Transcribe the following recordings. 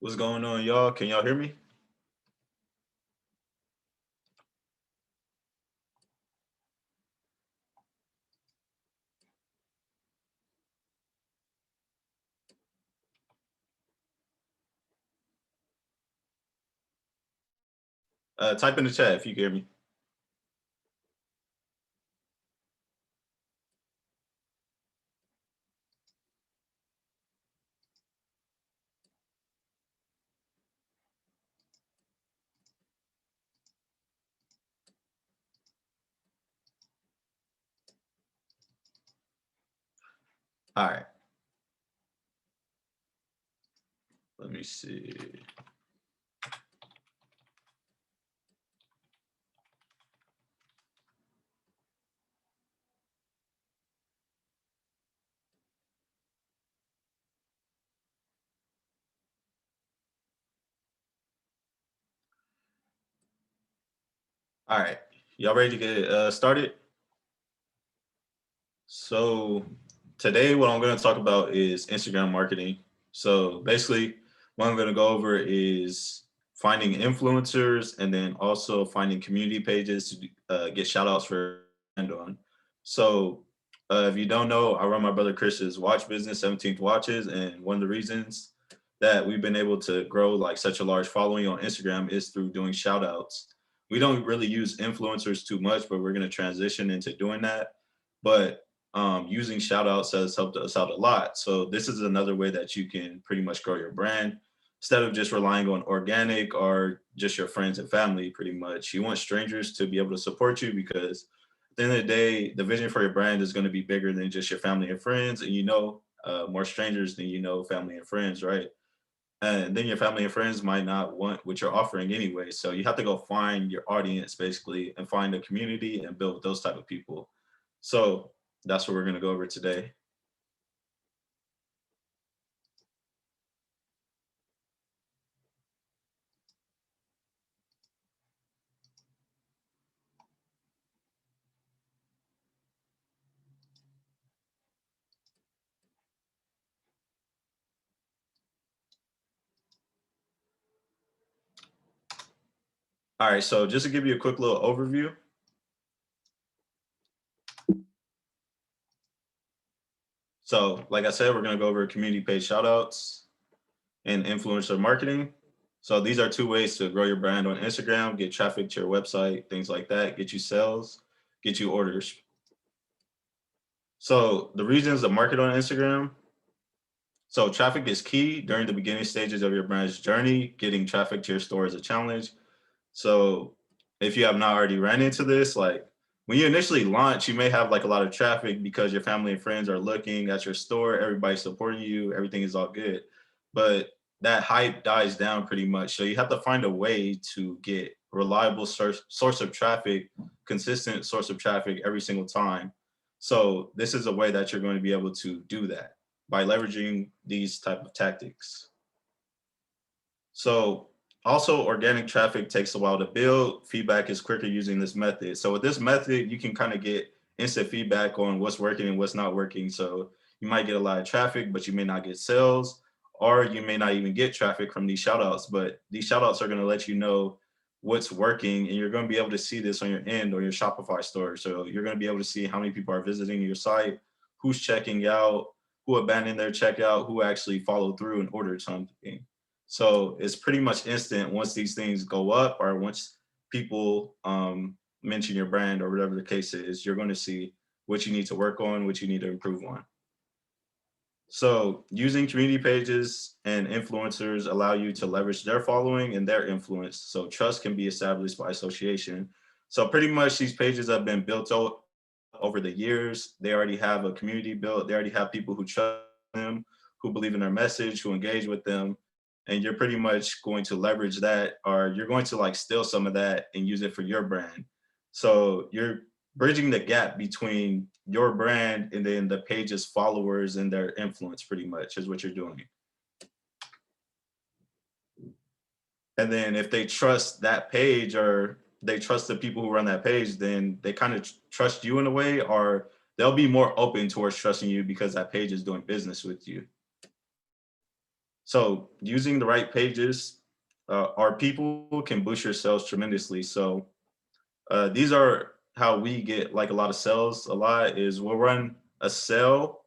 What's going on, y'all? Can y'all hear me? Type in the chat if you can hear me. All right, let me see. All right, y'all ready to get started? So today, what I'm going to talk about is Instagram marketing. So basically, what I'm going to go over is finding influencers and then also finding community pages to get shout outs for brand on. So if you don't know, I run my brother Chris's watch business, 17th Watches, and one of the reasons that we've been able to grow like such a large following on Instagram is through doing shout outs. We don't really use influencers too much, but we're going to transition into doing that. But using shout outs has helped us out a lot. So this is another way that you can pretty much grow your brand instead of just relying on organic or just your friends and family. Pretty much, you want strangers to be able to support you because at the end of the day, the vision for your brand is going to be bigger than just your family and friends, and more strangers than family and friends, right? And then your family and friends might not want what you're offering anyway. So you have to go find your audience basically and find a community and build those type of people. So that's what we're going to go over today. All right. So just to give you a quick little overview. So like I said, we're going to go over community page shout outs and influencer marketing. So these are two ways to grow your brand on Instagram, get traffic to your website, things like that, get you sales, get you orders. So the reasons to market on Instagram. So traffic is key during the beginning stages of your brand's journey. Getting traffic to your store is a challenge. So if you have not already ran into this, like when you initially launch, you may have like a lot of traffic because your family and friends are looking at your store, everybody's supporting you, everything is all good. But that hype dies down pretty much. So you have to find a way to get reliable source of traffic, consistent source of traffic every single time. So this is a way that you're going to be able to do that by leveraging these type of tactics. So also organic traffic takes a while to build. Feedback is quicker using this method. So with this method, you can kind of get instant feedback on what's working and what's not working. So you might get a lot of traffic, but you may not get sales, or you may not even get traffic from these shout outs. But these shout outs are going to let you know what's working, and you're going to be able to see this on your end or your Shopify store. So you're going to be able to see how many people are visiting your site, who's checking out, who abandoned their checkout, who actually followed through and ordered something. So it's pretty much instant once these things go up or once people mention your brand or whatever the case is, you're going to see what you need to work on, what you need to improve on. So using community pages and influencers allow you to leverage their following and their influence. So trust can be established by association. So pretty much these pages have been built over the years. They already have a community built. They already have people who trust them, who believe in their message, who engage with them. And you're pretty much going to leverage that, or you're going to like steal some of that and use it for your brand. So you're bridging the gap between your brand and then the page's followers and their influence pretty much is what you're doing. And then if they trust that page or they trust the people who run that page, then they kind of trust you in a way, or they'll be more open towards trusting you because that page is doing business with you. So using the right pages, our people can boost your sales tremendously. So these are how we get like a lot of sales. A lot is we'll run a sale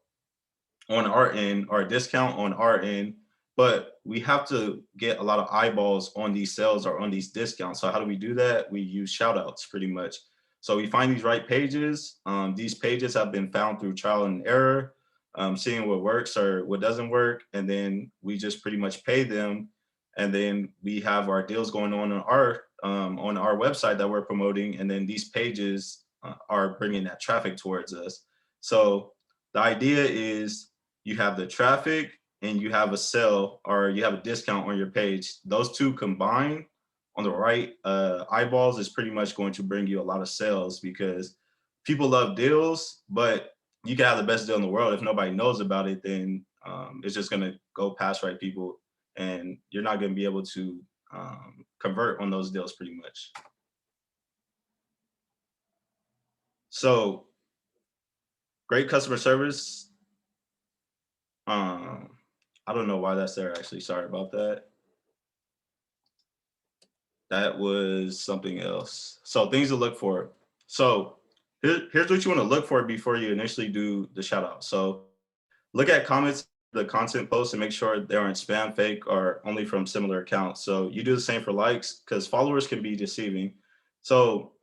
on our end or a discount on our end, but we have to get a lot of eyeballs on these sales or on these discounts. So how do we do that? We use shout outs pretty much. So we find these right pages. These pages have been found through trial and error, seeing what works or what doesn't work, and then we just pretty much pay them. And then we have our deals going on our website that we're promoting, and then these pages are bringing that traffic towards us. So the idea is you have the traffic and you have a sale or you have a discount on your page. Those two combined on the right eyeballs is pretty much going to bring you a lot of sales because people love deals, but you can have the best deal in the world. If nobody knows about it, then it's just going to go past right people and you're not going to be able to convert on those deals pretty much. So great customer service. I don't know why that's there actually. Sorry about that. That was something else. So things to look for. So here's what you want to look for before you initially do the shout out. So look at comments, the content posts, and make sure they aren't spam, fake, or only from similar accounts. So you do the same for likes because followers can be deceiving. So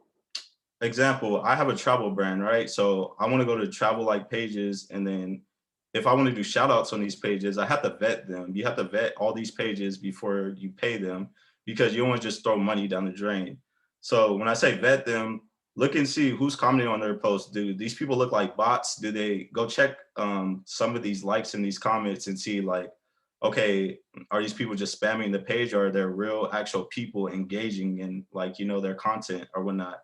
example, I have a travel brand, right? So I want to go to travel like pages. And then if I want to do shout outs on these pages, I have to vet them. You have to vet all these pages before you pay them because you don't want to just throw money down the drain. So when I say vet them, look and see who's commenting on their posts. Do these people look like bots? Do they go check some of these likes in these comments and see like, okay, are these people just spamming the page or are there real actual people engaging in like, their content or whatnot?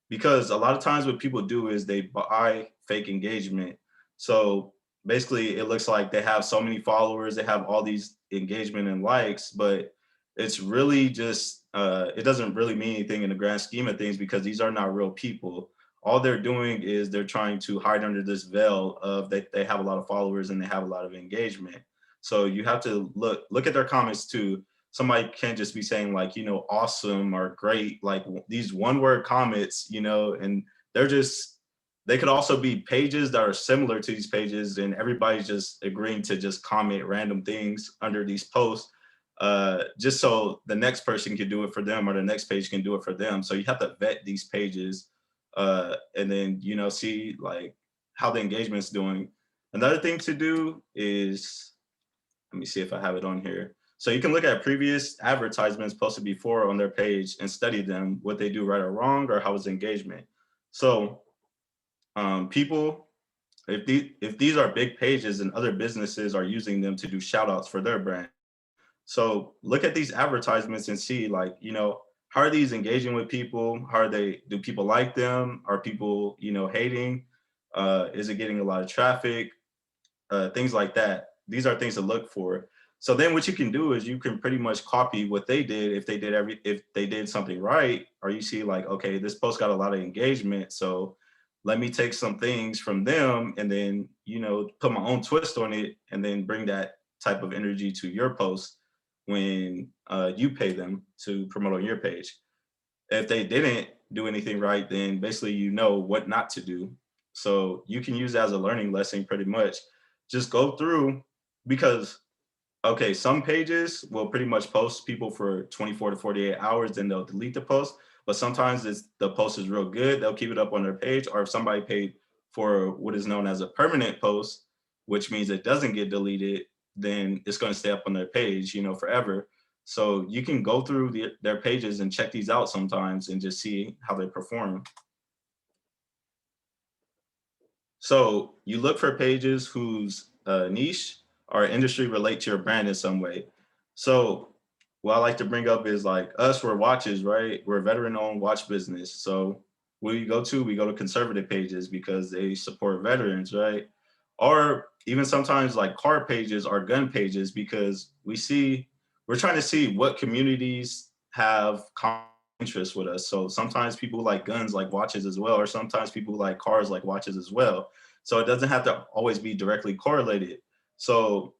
Because a lot of times what people do is they buy fake engagement. So basically it looks like they have so many followers, they have all these engagement and likes, but it's really just it doesn't really mean anything in the grand scheme of things because these are not real people. All they're doing is they're trying to hide under this veil of that they have a lot of followers and they have a lot of engagement. So you have to look at their comments too. Somebody can't just be saying like, awesome or great, like these one word comments, and they're just, they could also be pages that are similar to these pages and everybody's just agreeing to just comment random things under these posts just so the next person can do it for them or the next page can do it for them. So you have to vet these pages and then, see like how the engagement's doing. Another thing to do is, let me see if I have it on here. So you can look at previous advertisements posted before on their page and study them, what they do right or wrong, or how is engagement. So people, if these are big pages and other businesses are using them to do shout outs for their brand. So look at these advertisements and see like, how are these engaging with people? How are they, do people like them? Are people, hating? Is it getting a lot of traffic? Things like that. These are things to look for. So then what you can do is you can pretty much copy what they did if they did something right, or you see like, okay, this post got a lot of engagement. So let me take some things from them and then, put my own twist on it and then bring that type of energy to your post when you pay them to promote on your page. If they didn't do anything right, then basically you know what not to do. So you can use that as a learning lesson pretty much. Just go through because, okay, some pages will pretty much post people for 24 to 48 hours, then they'll delete the post. But sometimes the post is real good, they'll keep it up on their page. Or if somebody paid for what is known as a permanent post, which means it doesn't get deleted, then it's going to stay up on their page, forever. So you can go through their pages and check these out sometimes and just see how they perform. So you look for pages whose niche or industry relate to your brand in some way. So what I like to bring up is like us, we're watches, right? We're a veteran-owned watch business. So where you go to, we go to conservative pages because they support veterans, right? Or even sometimes like car pages or gun pages because we're trying to see what communities have common interests with us. So sometimes people like guns like watches as well, or sometimes people like cars like watches as well. So it doesn't have to always be directly correlated. So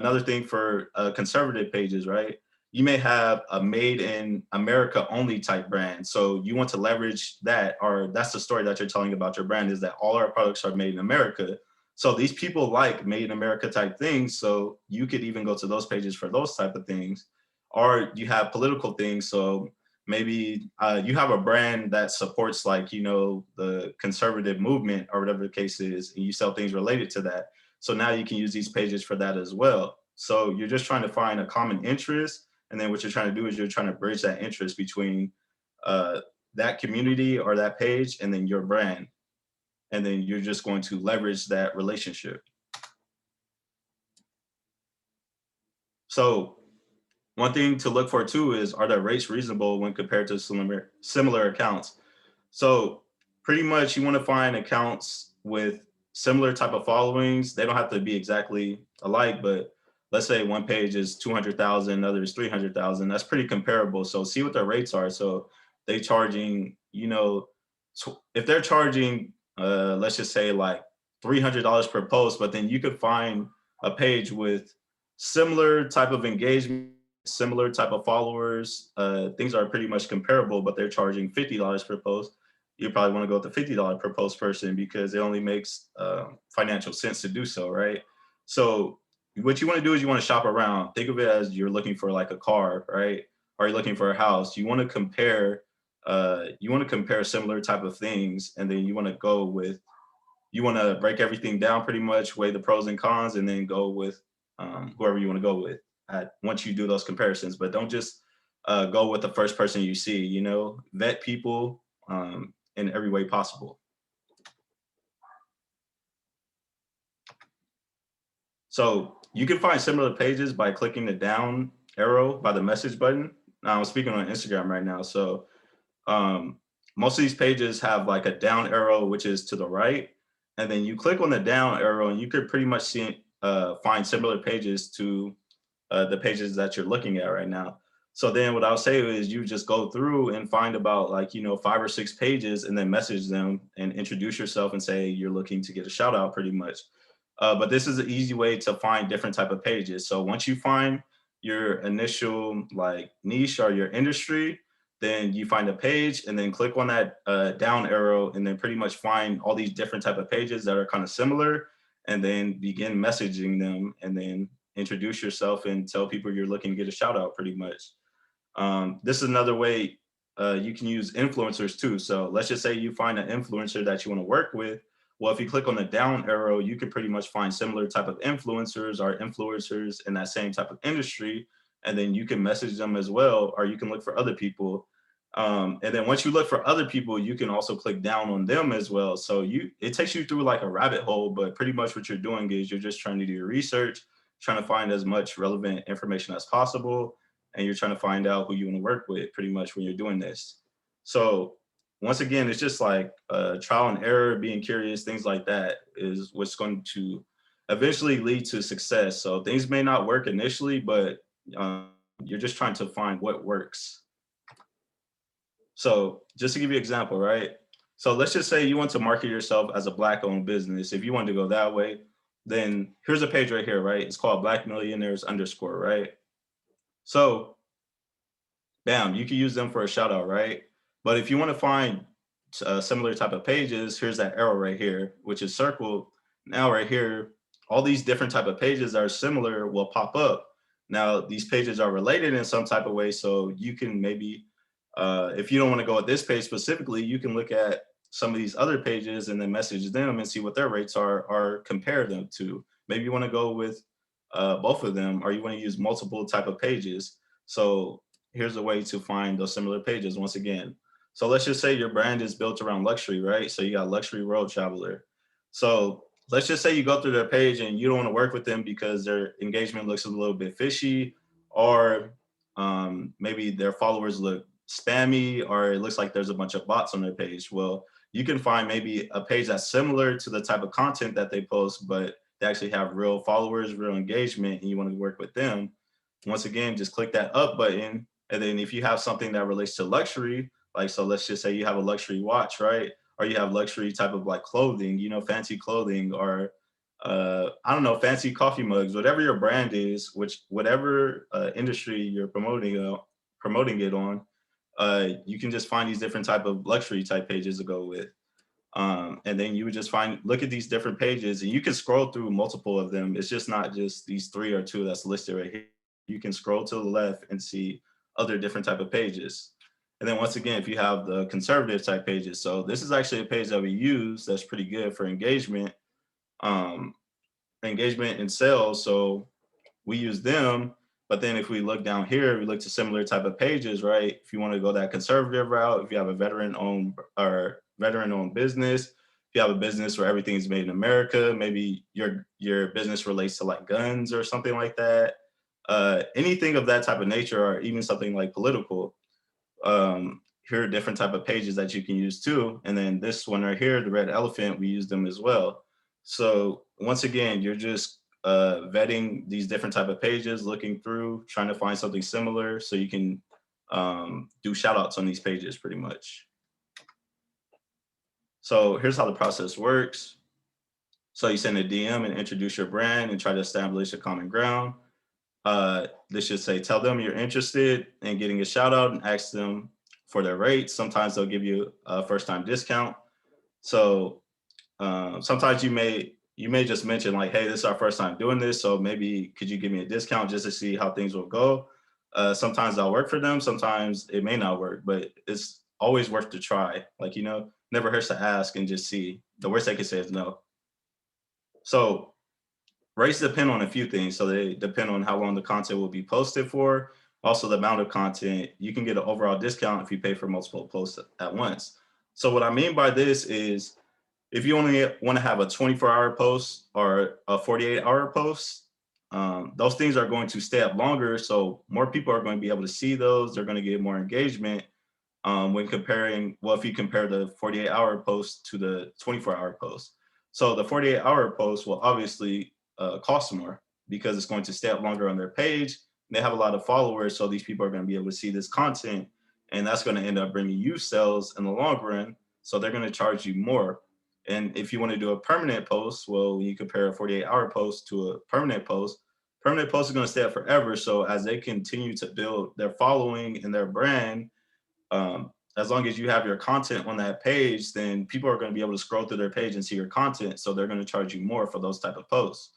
another thing for conservative pages, right? You may have a made in America only type brand. So you want to leverage that, or that's the story that you're telling about your brand, is that all our products are made in America. So these people like made in America type things. So you could even go to those pages for those type of things. Or you have political things. So maybe you have a brand that supports, like, the conservative movement or whatever the case is, and you sell things related to that. So now you can use these pages for that as well. So you're just trying to find a common interest. And then what you're trying to do is you're trying to bridge that interest between uh, that community or that page and then your brand. And then you're just going to leverage that relationship. So one thing to look for too is, are the rates reasonable when compared to similar accounts? So pretty much you want to find accounts with similar type of followings. They don't have to be exactly alike, but let's say one page is 200,000, another is 300,000. That's pretty comparable. So see what their rates are. So they charging, if they're charging, let's just say like $300 per post, but then you could find a page with similar type of engagement, similar type of followers, things are pretty much comparable, but they're charging $50 per post. You probably want to go with the $50 per post person because it only makes financial sense to do so, right? So what you want to do is you want to shop around. Think of it as you're looking for like a car, right? Or you're looking for a house. You want to compare. You want to compare similar type of things, and then you want to go with. You want to break everything down pretty much, weigh the pros and cons, and then go with whoever you want to go with once you do those comparisons. But don't just go with the first person you see. Vet people in every way possible. So you can find similar pages by clicking the down arrow by the message button. Now I'm speaking on Instagram right now. So um, most of these pages have like a down arrow, which is to the right. And then you click on the down arrow and you could pretty much find similar pages to the pages that you're looking at right now. So then what I'll say is you just go through and find about like, 5 or 6 pages and then message them and introduce yourself and say you're looking to get a shout out pretty much. But this is an easy way to find different type of pages. So once you find your initial like niche or your industry, then you find a page and then click on that down arrow and then pretty much find all these different type of pages that are kind of similar and then begin messaging them and then introduce yourself and tell people you're looking to get a shout out pretty much. This is another way you can use influencers too. So let's just say you find an influencer that you want to work with. Well, if you click on the down arrow, you can pretty much find similar type of influencers or influencers in that same type of industry. And then you can message them as well, or you can look for other people. And then once you look for other people, you can also click down on them as well. So it takes you through like a rabbit hole, but pretty much what you're doing is you're just trying to do your research, trying to find as much relevant information as possible, and you're trying to find out who you want to work with pretty much when you're doing this. So once again, it's just like trial and error, being curious, things like that is what's going to eventually lead to success. So things may not work initially, but you're just trying to find what works. So just to give you an example, right? So let's just say you want to market yourself as a Black owned business. If you want to go that way, then here's a page right here, right? It's called Black Millionaires _ right? So bam, you can use them for a shout out, right? But if you want to find similar type of pages, here's that arrow right here, which is circled. Now right here, all these different type of pages that are similar will pop up. Now these pages are related in some type of way, so you can maybe, if you don't want to go with this page specifically, you can look at some of these other pages and then message them and see what their rates are, or compare them to. Maybe you want to go with both of them, or you want to use multiple type of pages. So here's a way to find those similar pages once again. So let's just say your brand is built around luxury, right? So you got Luxury Road Traveler. So let's just say you go through their page and you don't want to work with them because their engagement looks a little bit fishy, or maybe their followers look spammy, or it looks like there's a bunch of bots on their page. Well, you can find maybe a page that's similar to the type of content that they post, but they actually have real followers, real engagement, and you want to work with them. Once again, just click that up button. And then if you have something that relates to luxury, like, so let's just say you have a luxury watch, right? Or you have luxury type of like clothing, fancy clothing, or I don't know, fancy coffee mugs, whatever your brand is, which whatever industry you're promoting it on, you can just find these different type of luxury type pages to go with. And then you would just look at these different pages and you can scroll through multiple of them. It's just not just these 3 or 2 that's listed right here. You can scroll to the left and see other different type of pages. And then once again, if you have the conservative type pages, so this is actually a page that we use that's pretty good for um, engagement and sales. So we use them. But then if we look down here, we look to similar type of pages, right? If you want to go that conservative route, if you have a veteran-owned business, if you have a business where everything is made in America, maybe your business relates to like guns or something like that. Anything of that type of nature, or even something like political. Here are different type of pages that you can use too. And then this one right here, the red elephant, we use them as well. So once again, you're just vetting these different type of pages, looking through, trying to find something similar so you can do shout outs on these pages pretty much. So here's how the process works. So you send a DM and introduce your brand and try to establish a common ground. This should say, tell them you're interested in getting a shout out and ask them for their rates. Sometimes they'll give you a first time discount. So sometimes you may just mention like, hey, this is our first time doing this, so maybe could you give me a discount just to see how things will go. Sometimes that'll work for them, sometimes it may not work, but it's always worth to try. Like, never hurts to ask and just see. The worst they can say is no. So rates depend on a few things. So they depend on how long the content will be posted for, also the amount of content. You can get an overall discount if you pay for multiple posts at once. So what I mean by this is, if you only want to have a 24-hour post or a 48-hour post, those things are going to stay up longer. So more people are going to be able to see those. They're going to get more engagement when comparing, well, if you compare the 48-hour post to the 24-hour post. So the 48-hour post will obviously cost more because it's going to stay up longer on their page. They have a lot of followers, so these people are going to be able to see this content, and that's going to end up bringing you sales in the long run. So they're going to charge you more. And if you want to do a permanent post, well, you compare a 48-hour post to a permanent post is going to stay up forever. So as they continue to build their following and their brand, as long as you have your content on that page, then people are going to be able to scroll through their page and see your content. So they're going to charge you more for those type of posts.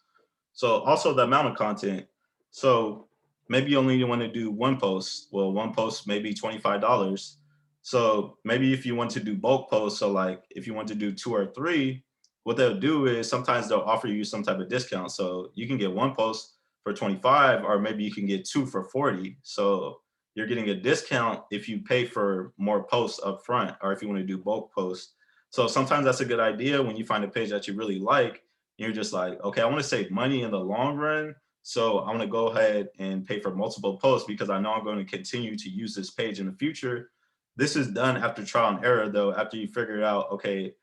So also the amount of content. So maybe you only want to do one post. Well, one post may be $25. So maybe if you want to do bulk posts, so like if you want to do 2 or 3, what they'll do is sometimes they'll offer you some type of discount. So you can get one post for 25, or maybe you can get 2 for 40. So you're getting a discount if you pay for more posts up front, or if you want to do bulk posts. So sometimes that's a good idea when you find a page that you really like. You're just like, okay, I want to save money in the long run. So I want to go ahead and pay for multiple posts because I know I'm going to continue to use this page in the future. This is done after trial and error, though, after you figure out, okay,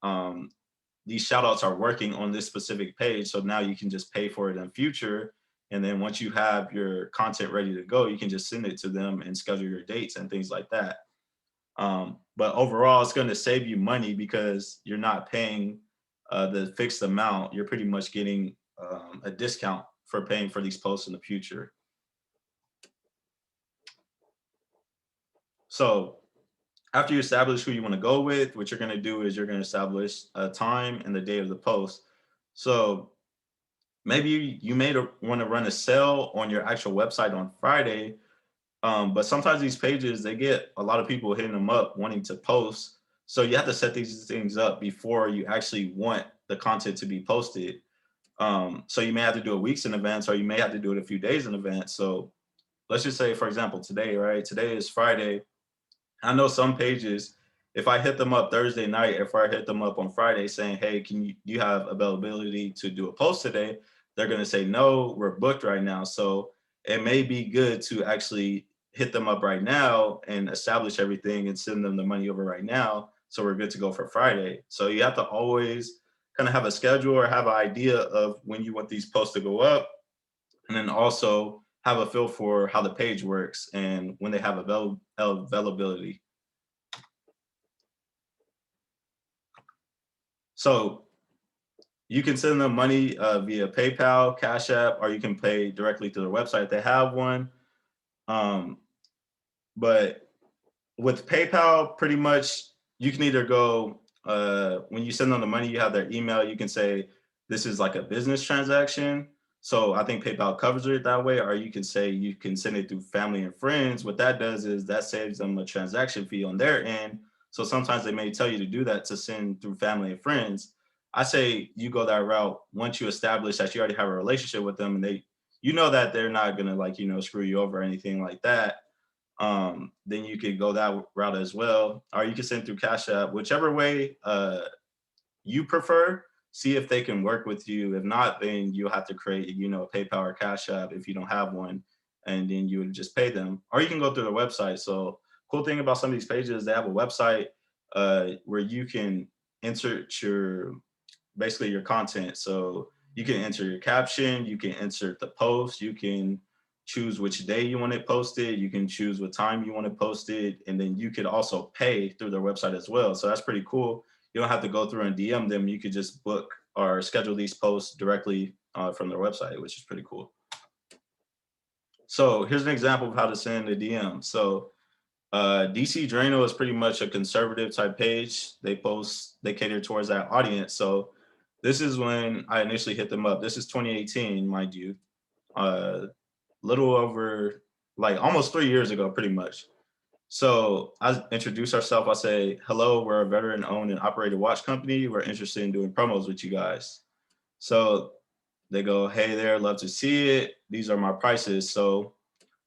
um, these shout outs are working on this specific page. So now you can just pay for it in future. And then once you have your content ready to go, you can just send it to them and schedule your dates and things like that. But overall, it's going to save you money because you're not paying the fixed amount. You're pretty much getting a discount for paying for these posts in the future. So after you establish who you want to go with, what you're going to do is you're going to establish a time and the day of the post. So maybe you may want to run a sale on your actual website on Friday. But sometimes these pages, they get a lot of people hitting them up wanting to post. So you have to set these things up before you actually want the content to be posted. So you may have to do it weeks in advance, or you may have to do it a few days in advance. So let's just say, for example, today, right? Today is Friday. I know some pages, if I hit them up Thursday night, if I hit them up on Friday saying, hey, do you have availability to do a post today? They're going to say, no, we're booked right now. So it may be good to actually hit them up right now and establish everything and send them the money over right now. So we're good to go for Friday. So you have to always kind of have a schedule or have an idea of when you want these posts to go up. And then also have a feel for how the page works and when they have availability. So You can send them money via PayPal, Cash App, or you can pay directly to their website if they have one. Um, but with PayPal, pretty much you can either go when you send them the money, you have their email. You can say this is like a business transaction. So I think PayPal covers it that way, or you can say you can send it through family and friends. What that does is that saves them a transaction fee on their end. So sometimes they may tell you to do that to send through family and friends. I say you go that route once you establish that you already have a relationship with them and you know that they're not gonna like, screw you over or anything like that. Then you could go that route as well, or you can send through Cash App, whichever way you prefer. See if they can work with you. If not, then you'll have to create, a PayPal or Cash App if you don't have one, and then you would just pay them, or you can go through the website. So, cool thing about some of these pages, they have a website where you can insert your basically your content. So you can enter your caption, you can insert the post, you can choose which day you want it posted, you can choose what time you want to post it, and then you could also pay through their website as well. So that's pretty cool. You don't have to go through and DM them. You could just book or schedule these posts directly from their website, which is pretty cool. So here's an example of how to send a DM. So DC Drano is pretty much a conservative type page. They cater towards that audience. So this is when I initially hit them up. This is 2018, mind you. Little over like almost 3 years ago, pretty much. So I introduce ourselves. I say, hello, we're a veteran owned and operated watch company. We're interested in doing promos with you guys. So they go, hey there, love to see it. These are my prices. So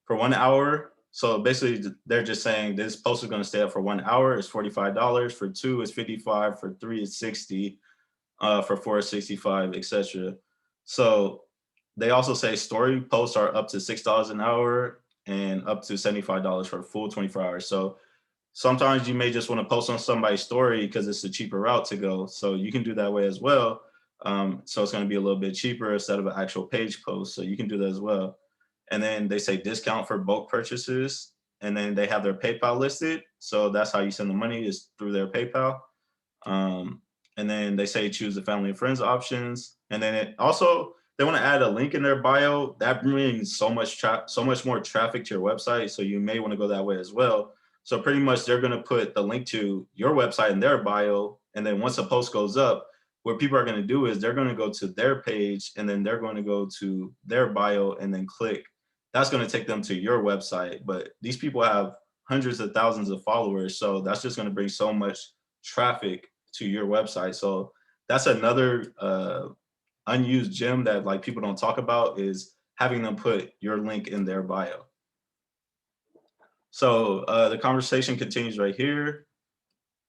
for 1 hour. So basically, they're just saying this post is going to stay up for 1 hour. It's $45. For two, it's 55. For three, it's 60. For four, it's 65, etc. So they also say story posts are up to $6 an hour and up to $75 for a full 24 hours. So sometimes you may just want to post on somebody's story because it's a cheaper route to go. So you can do that way as well. So it's going to be a little bit cheaper instead of an actual page post. So you can do that as well. And then they say discount for bulk purchases. And then they have their PayPal listed. So that's how you send the money is through their PayPal. Um, and then they say choose the family and friends options. And then it also they want to add a link in their bio. That brings so much more traffic to your website. So you may want to go that way as well. So pretty much they're going to put the link to your website in their bio. And then once a post goes up, what people are going to do is they're going to go to their page and then they're going to go to their bio and then click. That's going to take them to your website. But these people have hundreds of thousands of followers. So that's just going to bring so much traffic to your website. So that's another unused gem that like people don't talk about is having them put your link in their bio. So the conversation continues right here.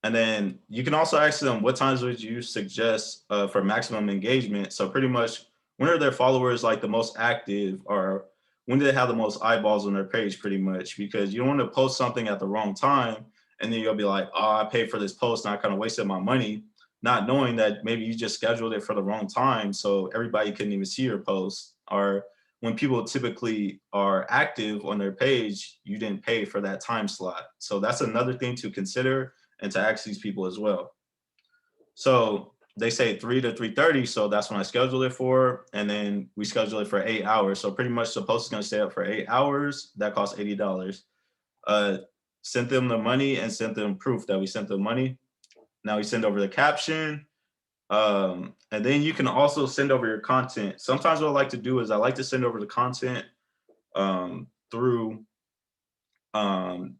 And then you can also ask them what times would you suggest for maximum engagement. So pretty much when are their followers like the most active or when do they have the most eyeballs on their page pretty much? Because you don't want to post something at the wrong time and then you'll be like, oh, I paid for this post and I kind of wasted my money, not knowing that maybe you just scheduled it for the wrong time. So everybody couldn't even see your post. Or when people typically are active on their page, you didn't pay for that time slot. So that's another thing to consider and to ask these people as well. So they say 3 to 3:30, so that's when I schedule it for, and then we schedule it for 8 hours. So pretty much the post is going to stay up for 8 hours. That costs $80. Sent them the money and sent them proof that we sent them money. Now we send over the caption, and then you can also send over your content. Sometimes what I like to do is I like to send over the content through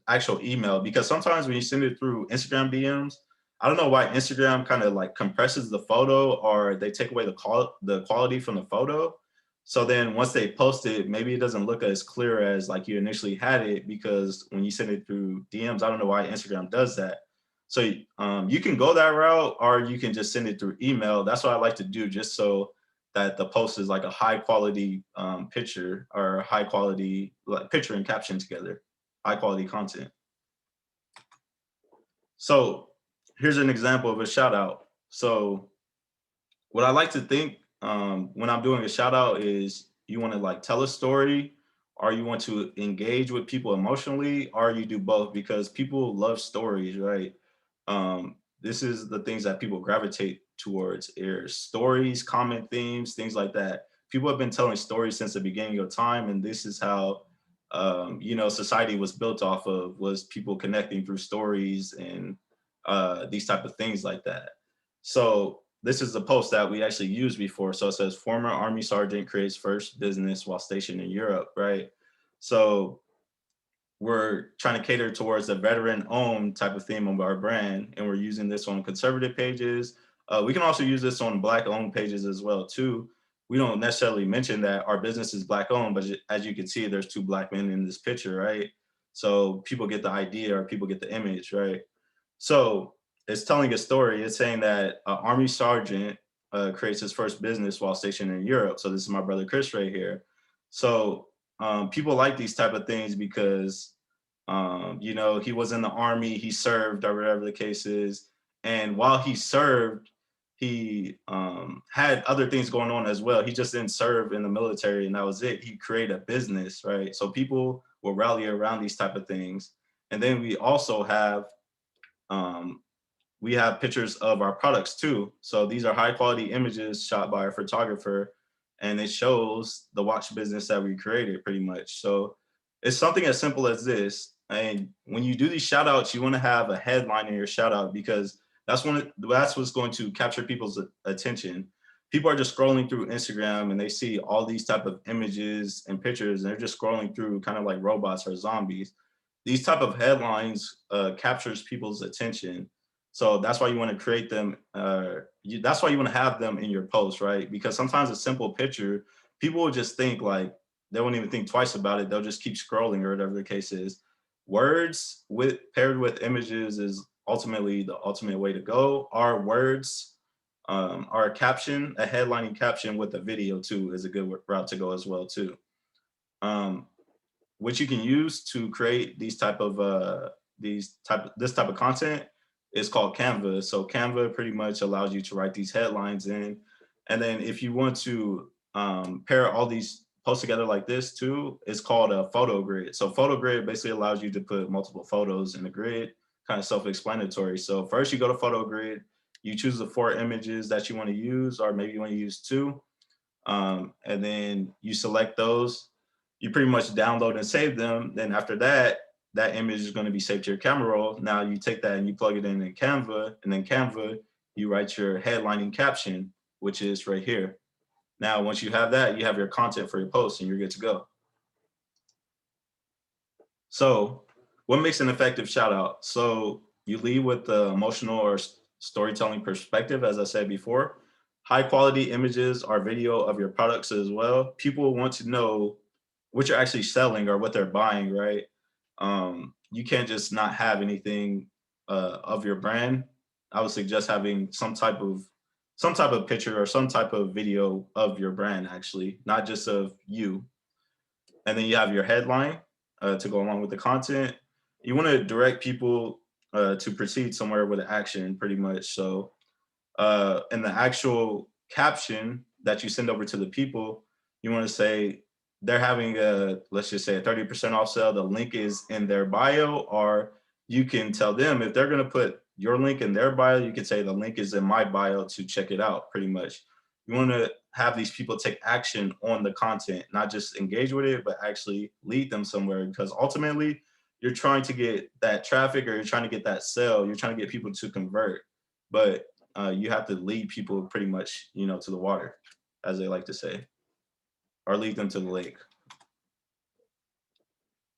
actual email because sometimes when you send it through Instagram DMs, I don't know why Instagram kind of like compresses the photo or they take away the quality from the photo. So then once they post it, maybe it doesn't look as clear as like you initially had it because when you send it through DMs, I don't know why Instagram does that. So you can go that route or you can just send it through email. That's what I like to do just so that the post is like a high quality picture or high quality like picture and caption together, high quality content. So here's an example of a shout out. So what I like to think when I'm doing a shout out is you want to like tell a story or you want to engage with people emotionally or you do both because people love stories, right? This is the things that people gravitate towards is stories, common themes, things like that. People have been telling stories since the beginning of time, and this is how society was built off of, was people connecting through stories and these type of things like that. So this is the post that we actually used before. So it says former Army sergeant creates first business while stationed in Europe, right? So we're trying to cater towards a veteran owned type of theme of our brand, and we're using this on conservative pages. We can also use this on black owned pages as well too. We don't necessarily mention that our business is black owned, but as you can see, there's two black men in this picture, right? So people get the idea, or people get the image, right? So it's telling a story. It's saying that an Army sergeant creates his first business while stationed in Europe. So this is my brother Chris right here. So people like these type of things because he was in the army, he served, or whatever the case is. And while he served, he had other things going on as well. He just didn't serve in the military, and that was it. He created a business, right? So people will rally around these type of things. And then we also have um, pictures of our products too. So these are high quality images shot by a photographer, and it shows the watch business that we created pretty much. So it's something as simple as this. And when you do these shout outs, you want to have a headline in your shout out, because that's what's going to capture people's attention. People are just scrolling through Instagram and they see all these type of images and pictures, and they're just scrolling through kind of like robots or zombies. These type of headlines captures people's attention. So that's why you want to create them. That's why you want to have them in your post, right? Because sometimes a simple picture, people will just think like, they won't even think twice about it. They'll just keep scrolling, or whatever the case is. Words paired with images is ultimately the ultimate way to go. Our words, our caption, a headlining caption with a video too, is a good route to go as well too. Um, what you can use to create this type of content is called Canva. So Canva pretty much allows you to write these headlines in, and then if you want to pair all these posts together like this too, it's called a photo grid. So photo grid basically allows you to put multiple photos in a grid, kind of self-explanatory. So first you go to photo grid, you choose the 4 images that you want to use, or maybe you want to use 2, and then you select those. You pretty much download and save them. Then after that, that image is going to be saved to your camera roll. Now you take that and you plug it in Canva, and then Canva, you write your headlining caption, which is right here. Now, once you have that, you have your content for your post, and you're good to go. So what makes an effective shout out? So you lead with the emotional or storytelling perspective, as I said before. High quality images or video of your products as well. People want to know what you're actually selling or what they're buying, right? You can't just not have anything of your brand. I would suggest having some type of picture or some type of video of your brand, actually, not just of you. And then you have your headline to go along with the content. You want to direct people to proceed somewhere with action, pretty much. So in the actual caption that you send over to the people, you want to say they're having let's just say a 30% off sale. The link is in their bio, or you can tell them if they're going to put your link in their bio, you can say the link is in my bio to check it out, pretty much. You want to have these people take action on the content, not just engage with it, but actually lead them somewhere, because ultimately you're trying to get that traffic, or you're trying to get that sale. You're trying to get people to convert, but you have to lead people pretty much, to the water, as they like to say, or lead them to the lake.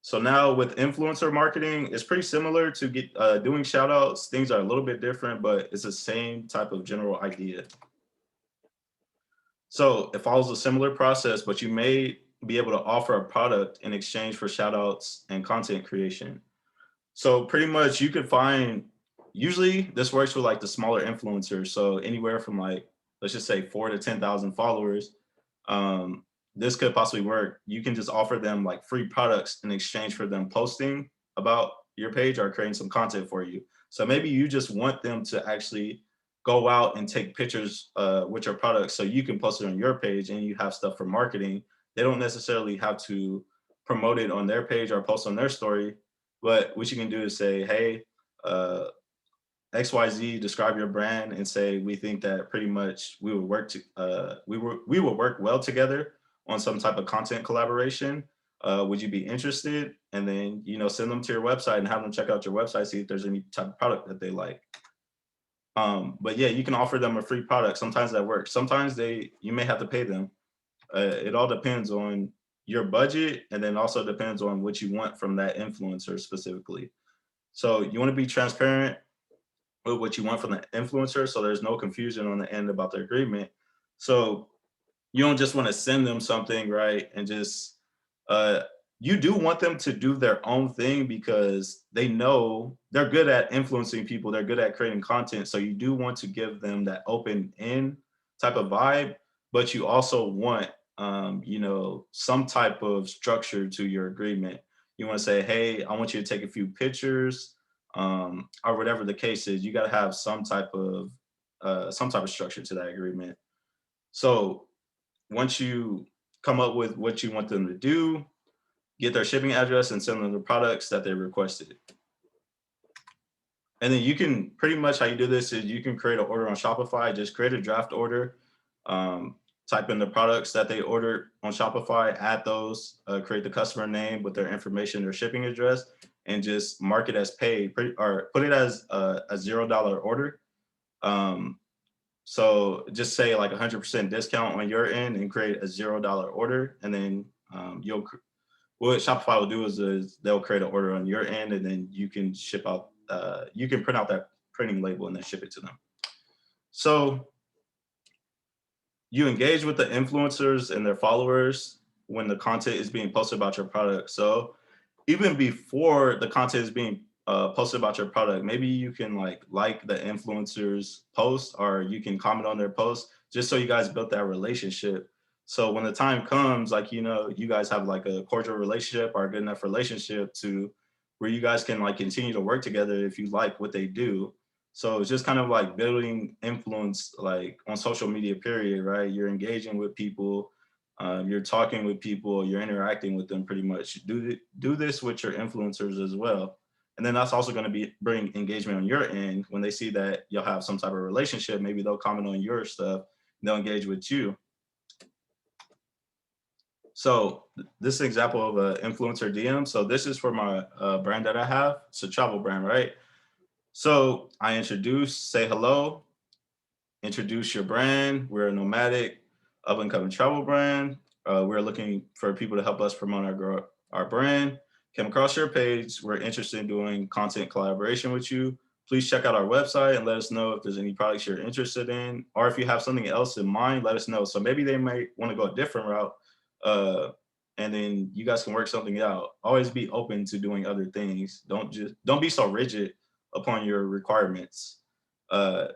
So now with influencer marketing, it's pretty similar to doing shout outs. Things are a little bit different, but it's the same type of general idea. So it follows a similar process, but you may be able to offer a product in exchange for shout outs and content creation. So pretty much you could find, usually this works with like the smaller influencers. So anywhere from like, let's just say 4 to 10,000 followers. This could possibly work. You can just offer them like free products in exchange for them posting about your page or creating some content for you. So maybe you just want them to actually go out and take pictures with your products so you can post it on your page, and you have stuff for marketing. They don't necessarily have to promote it on their page or post on their story. But what you can do is say, hey, uh, XYZ, describe your brand and say, we think that pretty much we would work to, we will work well together on some type of content collaboration. Would you be interested? And then, send them to your website and have them check out your website, see if there's any type of product that they like. But yeah, you can offer them a free product. Sometimes that works. Sometimes you may have to pay them. It all depends on your budget, and then also depends on what you want from that influencer specifically. So you want to be transparent with what you want from the influencer, so there's no confusion on the end about the agreement. So you don't just want to send them something, right? And just uh you do want them to do their own thing because they know they're good at influencing people, they're good at creating content. So you do want to give them that open end type of vibe, but you also want some type of structure to your agreement. You want to say, hey, I want you to take a few pictures, or whatever the case is. You got to have some type of structure to that agreement. So once you come up with what you want them to do, get their shipping address and send them the products that they requested. And then you can pretty much, how you do this is you can create an order on Shopify, just create a draft order, um, type in the products that they ordered on Shopify, add those, create the customer name with their information, their shipping address, and just mark it as paid, or put it as a $0 order. Um, So just say like 100% discount on your end and create a $0 order. And then what Shopify will do is they'll create an order on your end, and then you can you can print out that printing label and then ship it to them. So you engage with the influencers and their followers when the content is being posted about your product. So even before the content is being posted about your product, maybe you can like the influencers post, or you can comment on their post, just so you guys built that relationship. So when the time comes, you guys have like a cordial relationship or a good enough relationship to where you guys can like continue to work together if you like what they do. So it's just kind of like building influence like on social media, period, right? You're engaging with people, you're talking with people, you're interacting with them pretty much. Do this with your influencers as well. And then that's also going to be bring engagement on your end. When they see that you'll have some type of relationship, maybe they'll comment on your stuff, and they'll engage with you. So this is an example of an influencer DM. So this is for my brand that I have. It's a travel brand, right? So I say hello, introduce your brand. We're a nomadic, up and coming travel brand. We're looking for people to help us promote our brand. Came across your page. We're interested in doing content collaboration with you. Please check out our website and let us know if there's any products you're interested in, or if you have something else in mind, let us know. So maybe they might want to go a different route, uh, and then you guys can work something out. Always be open to doing other things. Don't be so rigid upon your requirements.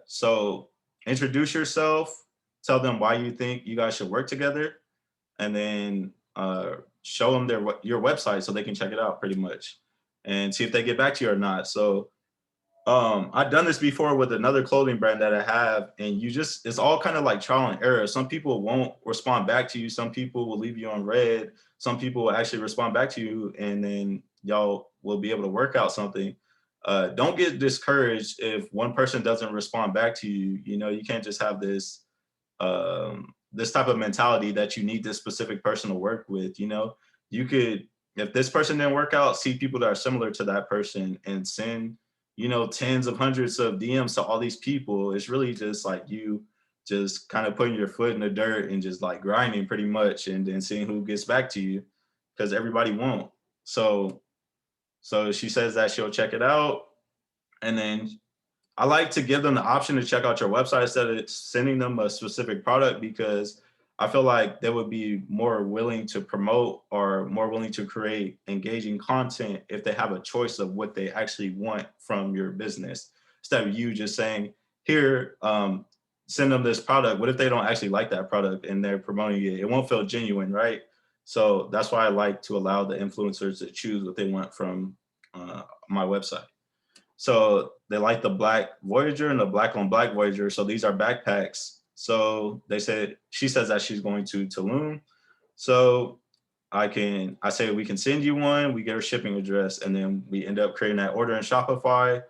So introduce yourself, tell them why you think you guys should work together, and then show them your website so they can check it out pretty much, and see if they get back to you or not. So I've done this before with another clothing brand that I have, and it's all kind of like trial and error. Some people won't respond back to you. Some people will leave you on red. Some people will actually respond back to you, and then y'all will be able to work out something. Don't get discouraged if one person doesn't respond back to you. You can't just have this type of mentality that you need this specific person to work with. You could, if this person didn't work out, see people that are similar to that person and send tens of hundreds of DMs to all these people. It's really just like you just kind of putting your foot in the dirt and just like grinding pretty much, and then seeing who gets back to you, because everybody won't. So she says that she'll check it out, and then I like to give them the option to check out your website instead of sending them a specific product, because I feel like they would be more willing to promote or more willing to create engaging content if they have a choice of what they actually want from your business, instead of you just saying, here, send them this product. What if they don't actually like that product and they're promoting it? It won't feel genuine, right? So that's why I like to allow the influencers to choose what they want from my website. So they like the Black Voyager and the Black on Black Voyager. So these are backpacks. So she says that she's going to Tulum. So I say we can send you one, we get her shipping address, and then we end up creating that order in Shopify.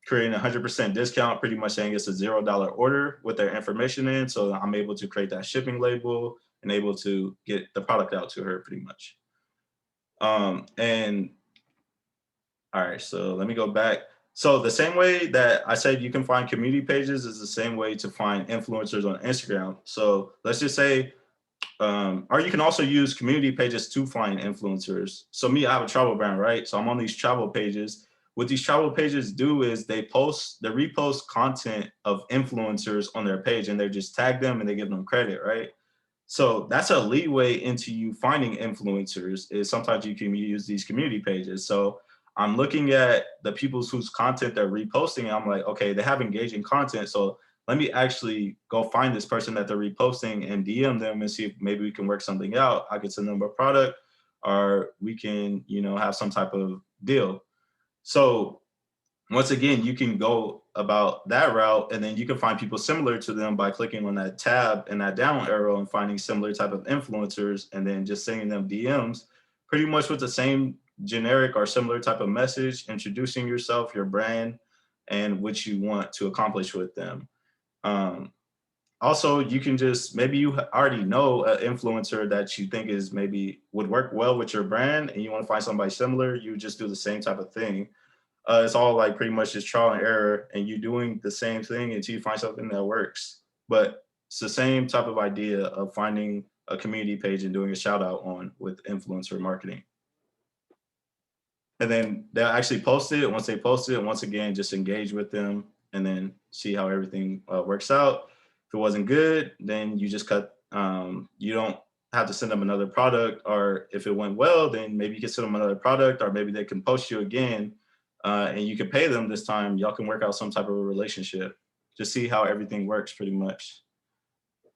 creating 100% discount, pretty much saying it's a $0 order with their information in. So I'm able to create that shipping label and able to get the product out to her pretty much. And all right, so let me go back. So the same way that I said you can find community pages is the same way to find influencers on Instagram. So let's just say, or you can also use community pages to find influencers. So me, I have a travel brand, right? So I'm on these travel pages. What these travel pages do is they repost content of influencers on their page and they just tag them and they give them credit, right? So that's a leeway into you finding influencers is sometimes you can use these community pages. So I'm looking at the people's whose content they're reposting. And I'm like, okay, they have engaging content. So let me actually go find this person that they're reposting and DM them and see if maybe we can work something out. I could send them a product or we can, have some type of deal. So once again, you can go about that route and then you can find people similar to them by clicking on that tab and that down arrow and finding similar type of influencers and then just sending them DMs pretty much with the same generic or similar type of message, introducing yourself, your brand, and what you want to accomplish with them. Um, Also, you can just, maybe you already know an influencer that you think is maybe would work well with your brand and you want to find somebody similar, you just do the same type of thing. It's all like pretty much just trial and error and you doing the same thing until you find something that works. But it's the same type of idea of finding a community page and doing a shout out on with influencer marketing. And then they'll actually post it. Once they post it, once again, just engage with them and then see how everything works out. If it wasn't good, then you just cut. You don't have to send them another product. Or if it went well, then maybe you can send them another product, or maybe they can post you again, and you can pay them this time. Y'all can work out some type of a relationship. Just see how everything works, pretty much.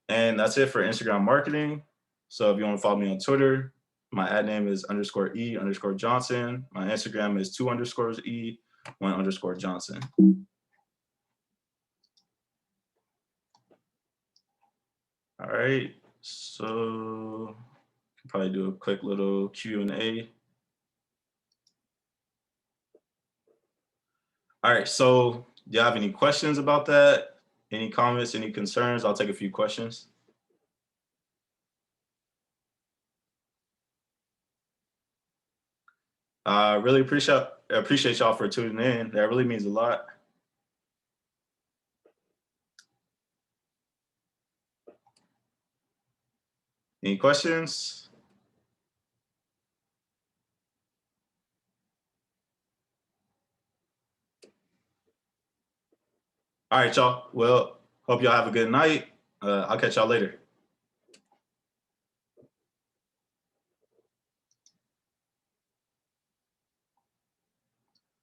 And that's it for Instagram marketing. So if you want to follow me on Twitter, my ad name is _E_Johnson. My Instagram is 2_E_1_Johnson. All right. So probably do a quick little Q&A. All right. So do you have any questions about that? Any comments, any concerns? I'll take a few questions. I really appreciate y'all for tuning in. That really means a lot. Any questions? All right, y'all. Well, hope y'all have a good night. I'll catch y'all later.